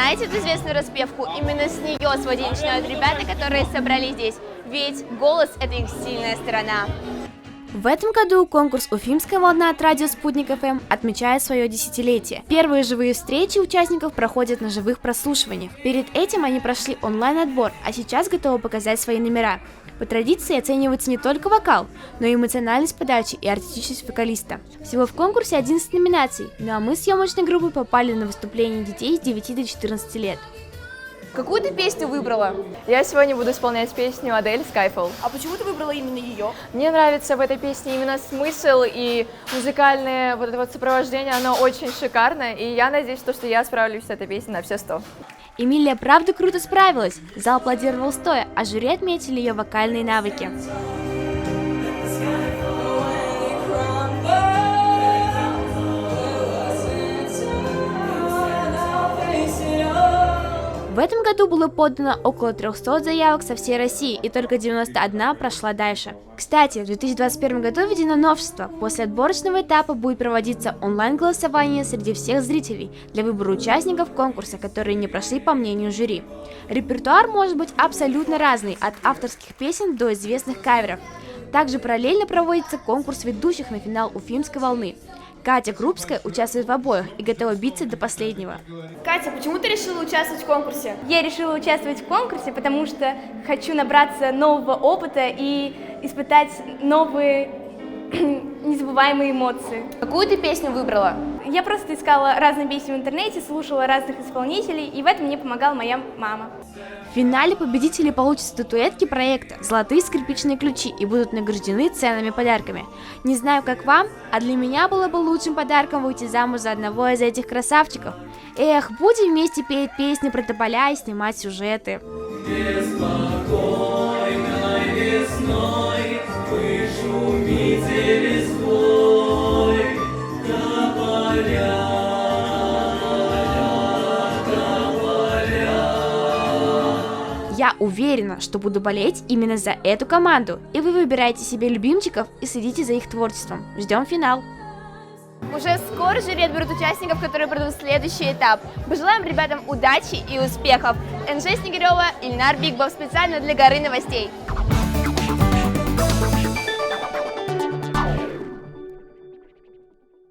знаете эту известную распевку? Именно с нее сводить начинают ребята, которые собрались здесь. Ведь голос – это их сильная сторона. В этом году конкурс «Уфимская волна» от радио «Спутник ФМ» отмечает свое десятилетие. Первые живые встречи участников проходят на живых прослушиваниях. Перед этим они прошли онлайн-отбор, а сейчас готовы показать свои номера. По традиции оценивается не только вокал, но и эмоциональность подачи и артистичность вокалиста. Всего в конкурсе 11 номинаций, ну а мы с съемочной группой попали на выступление детей с 9 до 14 лет. Какую ты песню выбрала? Я сегодня буду исполнять песню Адель «Skyfall». А почему ты выбрала именно ее? Мне нравится в этой песне именно смысл и музыкальное вот это вот сопровождение, оно очень шикарное, и я надеюсь, что я справлюсь с этой песней на все 100. Эмилия правда круто справилась, зал аплодировал стоя, а жюри отметили ее вокальные навыки. В этом году было подано около 300 заявок со всей России, и только 91 прошла дальше. Кстати, в 2021 году введено новшество. После отборочного этапа будет проводиться онлайн-голосование среди всех зрителей для выбора участников конкурса, которые не прошли по мнению жюри. Репертуар может быть абсолютно разный, от авторских песен до известных каверов. Также параллельно проводится конкурс ведущих на финал Уфимской волны. Катя Крупская участвует в обоих и готова биться до последнего. Катя, почему ты решила участвовать в конкурсе? Я решила участвовать в конкурсе, потому что хочу набраться нового опыта и испытать новые незабываемые эмоции. Какую ты песню выбрала? Я просто искала разные песни в интернете, слушала разных исполнителей, и в этом мне помогала моя мама. В финале победители получат статуэтки проекта «Золотые скрипичные ключи» и будут награждены ценными подарками. Не знаю, как вам, а для меня было бы лучшим подарком выйти замуж за одного из этих красавчиков. Эх, будем вместе петь песни про тополя и снимать сюжеты. Беспокойной весной вы шумите листвой, тополя. Я уверена, что буду болеть именно за эту команду, и вы выбираете себе любимчиков и следите за их творчеством. Ждем финал. Уже скоро жюри отберут участников, которые пройдут следующий этап. Пожелаем ребятам удачи и успехов. НЖ Снегирева, Ильнар Бигбов специально для Горы новостей.